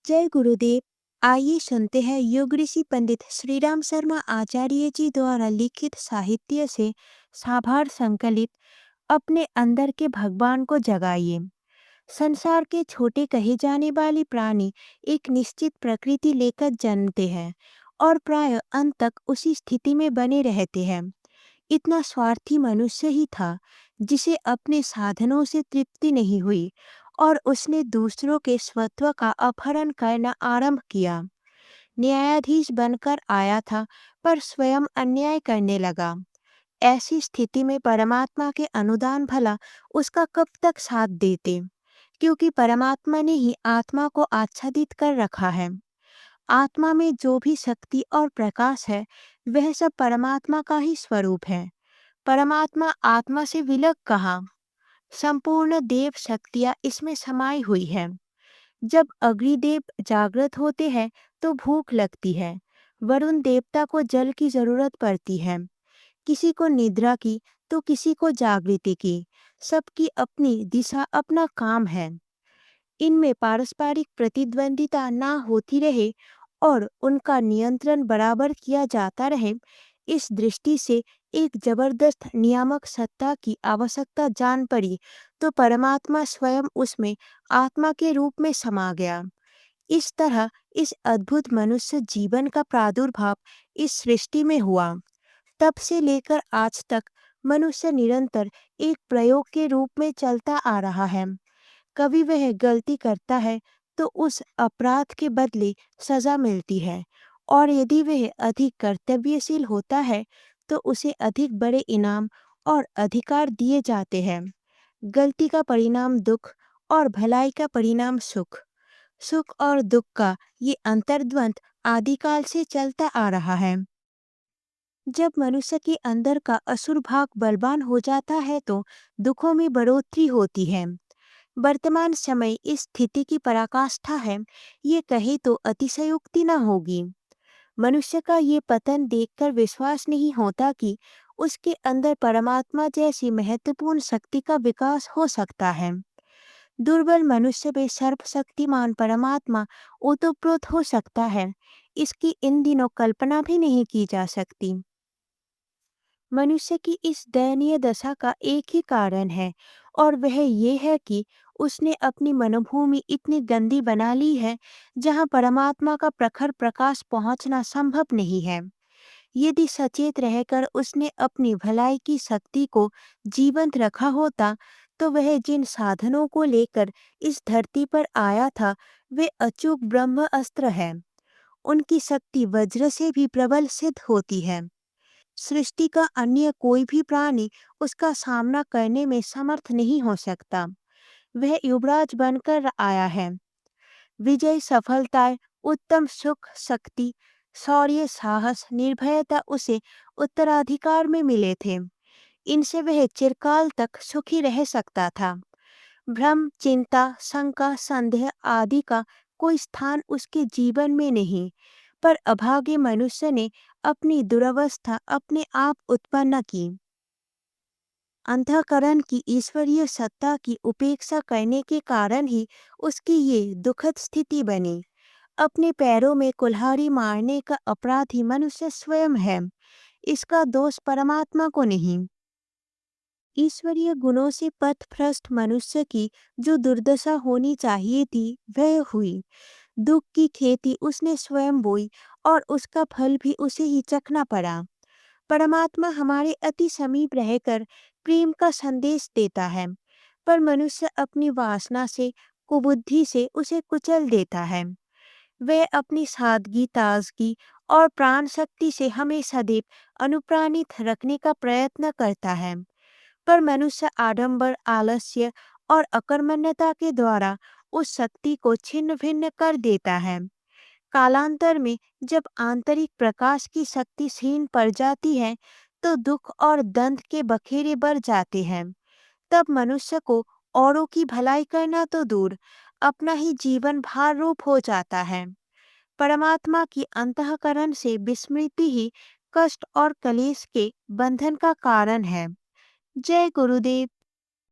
जय गुरुदेव। आइए सुनते हैं योग ऋषि पंडित श्री राम शर्मा आचार्य जी द्वारा लिखित साहित्य से साभार संकलित अपने अंदर के भगवान को जगाइए। संसार के छोटे कहे जाने वाले प्राणी एक निश्चित प्रकृति लेकर जन्मते हैं और प्राय अंत तक उसी स्थिति में बने रहते हैं। इतना स्वार्थी मनुष्य ही था जिसे अपने साधनों से तृप्ति नहीं हुई और उसने दूसरों के स्वत्व का अपहरण करना आरंभ किया। न्यायाधीश बनकर आया था पर स्वयं अन्याय करने लगा। ऐसी स्थिति में परमात्मा के अनुदान भला उसका कब तक साथ देते, क्योंकि परमात्मा ने ही आत्मा को आच्छादित कर रखा है। आत्मा में जो भी शक्ति और प्रकाश है वह सब परमात्मा का ही स्वरूप है। परमात्मा आत्मा से विलग कहाँ, संपूर्ण देव शक्तियाँ इसमें समाई हुई है। जब अग्निदेव जागृत होते हैं तो भूख लगती है, वरुण देवता को जल की जरूरत पड़ती है, किसी को निद्रा की तो किसी को जागृति की। सबकी अपनी दिशा अपना काम है। इनमें पारस्परिक प्रतिद्वंदिता ना होती रहे और उनका नियंत्रण बराबर किया जाता रहे, इस दृष्टि से एक जबरदस्त नियामक सत्ता की आवश्यकता जान पड़ी तो परमात्मा स्वयं उसमें आत्मा के रूप में समा गया। इस तरह इस अद्भुत मनुष्य जीवन का प्रादुर्भाव इस सृष्टि में हुआ। तब से लेकर आज तक मनुष्य निरंतर एक प्रयोग के रूप में चलता आ रहा है। कभी वह गलती करता है तो उस अपराध के बदले सजा मिलती है, और यदि वह अधिक कर्तव्यशील होता है तो उसे अधिक बड़े इनाम और अधिकार दिए जाते हैं। गलती का परिणाम दुख और भलाई का परिणाम सुख। सुख और दुख का ये अंतर्द्वंद आदिकाल से चलता आ रहा है। जब मनुष्य के अंदर का असुर भाग बलवान हो जाता है तो दुखों में बढ़ोतरी होती है। वर्तमान समय इस स्थिति की पराकाष्ठा है, ये कहे तो अतिशयोक्ति न होगी। मनुष्य का ये पतन देखकर विश्वास नहीं होता कि उसके अंदर परमात्मा जैसी महत्वपूर्ण शक्ति का विकास हो सकता है। दुर्बल मनुष्य में सर्वशक्तिमान परमात्मा ओतप्रोत हो सकता है, इसकी इन दिनों कल्पना भी नहीं की जा सकती। मनुष्य की इस दयनीय दशा का एक ही कारण है, और वह ये है कि उसने अपनी मनोभूमि इतनी गंदी बना ली है जहाँ परमात्मा का प्रखर प्रकाश पहुँचना संभव नहीं है। यदि सचेत रहकर उसने अपनी भलाई की शक्ति को जीवंत रखा होता तो वह जिन साधनों को लेकर इस धरती पर आया था वे अचूक ब्रह्म अस्त्र है। उनकी शक्ति वज्र से भी प्रबल सिद्ध होती है। सृष्टि का अन्य कोई भी प्राणी उसका सामना करने में समर्थ नहीं हो सकता। वह युवराज बनकर आया है। विजय, सफलताएं, उत्तम सुख, शक्ति, शौर्य, साहस, निर्भयता उसे उत्तराधिकार में मिले थे। इनसे वह चिरकाल तक सुखी रह सकता था। भ्रम, चिंता, शंका, संदेह आदि का कोई स्थान उसके जीवन में नहीं। पर अभागे मनुष्य ने अपनी दुरवस्था अपने आप उत्पन्न की। अंतःकरण की ईश्वरीय सत्ता की उपेक्षा करने के कारण ही उसकी ये दुखद स्थिति बनी। अपने पैरों में कुल्हाड़ी मारने का अपराधी मनुष्य स्वयं है, इसका दोष परमात्मा को नहीं। ईश्वरीय गुणों से पथभ्रष्ट मनुष्य की जो दुर्दशा होनी चाहिए थी वह हुई। दुख की खेती उसने स्वयं बोई और उसका फल भी उसे ही चखना पड़ा। परमात्मा हमारे अति समीप रहकर प्रेम का संदेश देता है, पर मनुष्य अपनी वासना से, कुबुद्धि से उसे कुचल देता है। वह अपनी सादगी, ताजगी और प्राण शक्ति से हमें सदैव अनुप्राणित रखने का प्रयत्न करता है, पर मनुष्य आडंबर, आलस्य और अकर्मण्यता के द्वारा उस शक्ति को छिन्न भिन्न कर देता है। कालांतर में जब आंतरिक प्रकाश की शक्ति क्षीण पड़ जाती है तो दुख और दंड के बखेरे बढ़ जाते हैं। तब मनुष्य को औरों की भलाई करना तो दूर, अपना ही जीवन भार रूप हो जाता है। परमात्मा की अंतःकरण से विस्मृति ही कष्ट और कलेश के बंधन का कारण है। जय गुरुदेव।